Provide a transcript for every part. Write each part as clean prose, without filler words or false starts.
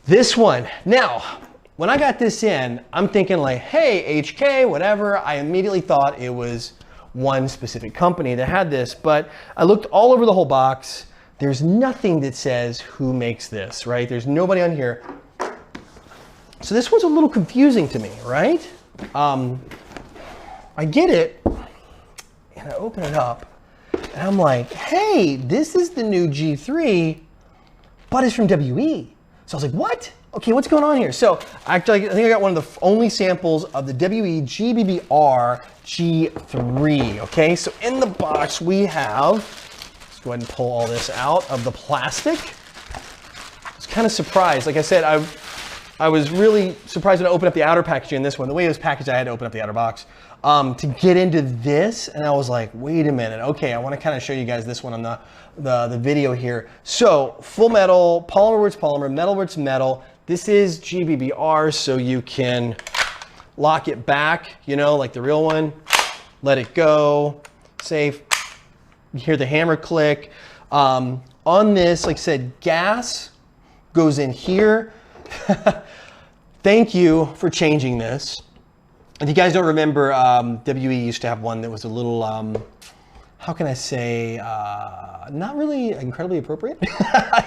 This one. Now, when I got this in, I'm thinking like, hey, HK, whatever. I immediately thought it was one specific company that had this, but I looked all over the whole box. There's nothing that says who makes this, right? There's nobody on here. So this one's a little confusing to me, right? I get it, and I open it up, and I'm like, hey, this is the new G3, but it's from WE. So I was like, what? Okay, what's going on here? So actually, I think I got one of the only samples of the WE GBBR G3, okay? So in the box we have, let's go ahead and pull all this out of the plastic. I was kind of surprised. Like I said, I was really surprised when I opened up the outer packaging in this one. The way it was packaged, I had to open up the outer box to get into this, and I was like, wait a minute. Okay, I want to kind of show you guys this one on the video here. So full metal, polymer where it's polymer, metal where it's metal. This is GBBR, so you can lock it back, you know, like the real one. Let it go, safe. You hear the hammer click. On this, like I said, gas goes in here. Thank you for changing this. If you guys don't remember, WE used to have one that was a little, how can I say, not really incredibly appropriate.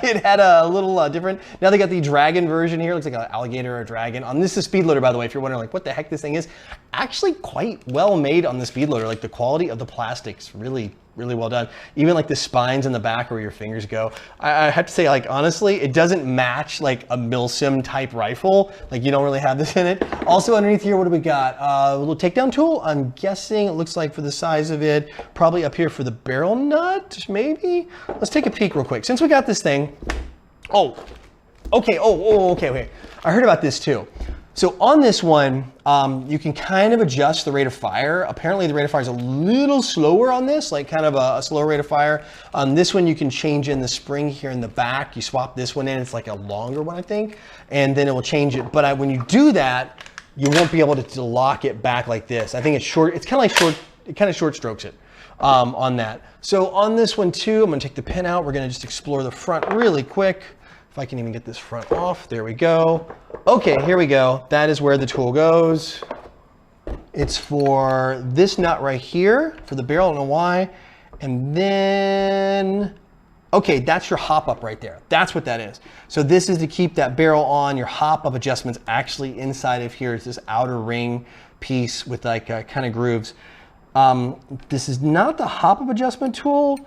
It had a little different. Now they got the dragon version here. It looks like an alligator or a dragon. On this is speed loader, by the way, if you're wondering like what the heck this thing is. Actually quite well made on the speed loader. Like the quality of the plastic's really well done. Even like the spines in the back where your fingers go. I have to say, like, honestly, it doesn't match like a Milsim type rifle. Like you don't really have this in it. Also underneath here, what do we got? A little takedown tool. I'm guessing it looks like for the size of it, probably up here for the barrel nut, maybe. Let's take a peek real quick. Since we got this thing, oh, okay, okay. I heard about this too. So on this one, you can kind of adjust the rate of fire. Apparently the rate of fire is a little slower on this, like kind of a slower rate of fire. On this one, you can change in the spring here in the back. You swap this one in, it's like a longer one, I think, and then it will change it. But when you do that, you won't be able to lock it back like this. I think it's short, it's kind of like short, it kind of short strokes it on that. So on this one too, I'm gonna take the pin out. We're gonna just explore the front really quick. If I can even get this front off, there we go. Okay, here we go. That is where the tool goes. It's for this nut right here, for the barrel, I don't know why. And then, okay, that's your hop up right there. That's what that is. So this is to keep that barrel on. Your hop up adjustment's actually inside of here. It's this outer ring piece with like kind of grooves. This is not the hop up adjustment tool.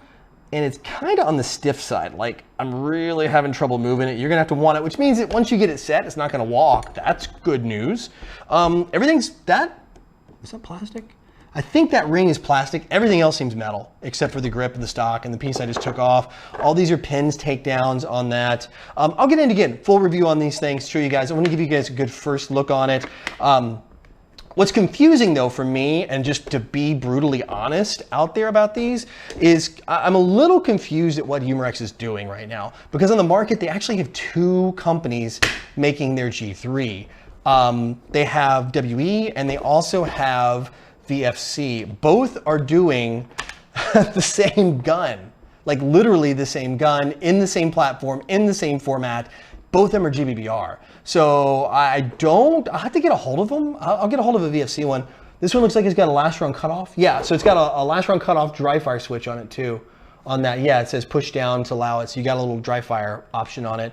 And it's kind of on the stiff side. Like I'm really having trouble moving it. You're gonna have to want it, which means that once you get it set, it's not gonna walk. That's good news. Everything's, is that plastic? I think that ring is plastic. Everything else seems metal, except for the grip and the stock and the piece I just took off. All these are pins, takedowns on that. I'll get into, again, full review on these things, show you guys. I wanna give you guys a good first look on it. What's confusing though for me, and just to be brutally honest out there about these, is I'm a little confused at what Umarex is doing right now. Because on the market, they actually have two companies making their G3. They have WE and they also have VFC. Both are doing the same gun, like literally the same gun, in the same platform, in the same format. Both of them are GBBR. So I'll have to get a hold of them. I'll get a hold of a VFC one. This one looks like it's got a last run cutoff. Yeah, so it's got a last run cutoff dry fire switch on it too. On that, yeah, it says push down to allow it. So you got a little dry fire option on it.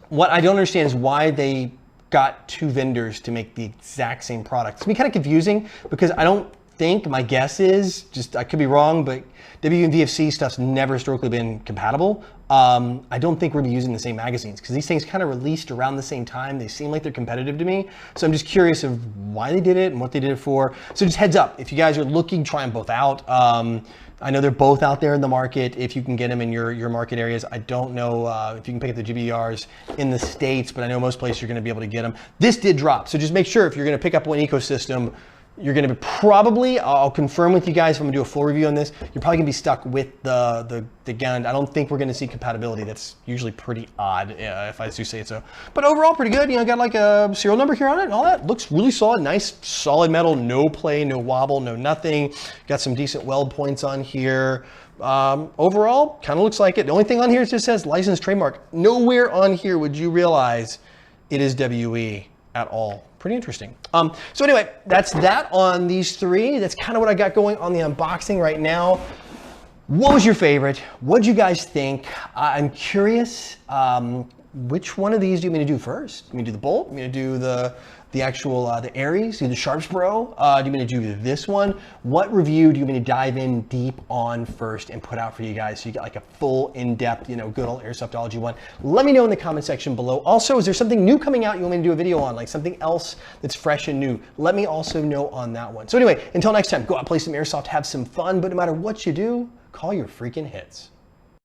What I don't understand is why they got two vendors to make the exact same product. It's kind of confusing because I don't think, my guess is, just I could be wrong, but W and VFC stuff's never historically been compatible. I don't think we're gonna be using the same magazines because these things kind of released around the same time. They seem like they're competitive to me. So I'm just curious of why they did it and what they did it for. So just heads up, if you guys are looking, try them both out. I know they're both out there in the market if you can get them in your market areas. I don't know if you can pick up the GBRs in the States, but I know most places you're gonna be able to get them. This did drop, so just make sure if you're gonna pick up one ecosystem, You're gonna be probably, I'll confirm with you guys if I'm gonna do a full review on this, you're probably gonna be stuck with the gun. I don't think we're gonna see compatibility. That's usually pretty odd, if I do say it so. But overall, pretty good. You know, got like a serial number here on it and all that. Looks really solid, nice, solid metal, no play, no wobble, no nothing. Got some decent weld points on here. Overall, kind of looks like it. The only thing on here is just says licensed trademark. Nowhere on here would you realize it is WE at all. Pretty interesting. So anyway, that's that on these three. That's kind of what I got going on the unboxing right now. What was your favorite? What'd you guys think? I'm curious, which one of these do you mean to do first? You mean to do the Bolt? You mean to do the actual, the Aries? Do the Sharpsbro? Do you mean to do this one? What review do you mean to dive in deep on first and put out for you guys so you get like a full in-depth, you know, good old airsoftology one? Let me know in the comment section below. Also, is there something new coming out you want me to do a video on, like something else that's fresh and new? Let me also know on that one. So anyway, until next time, go out, play some airsoft, have some fun, but no matter what you do, call your freaking hits.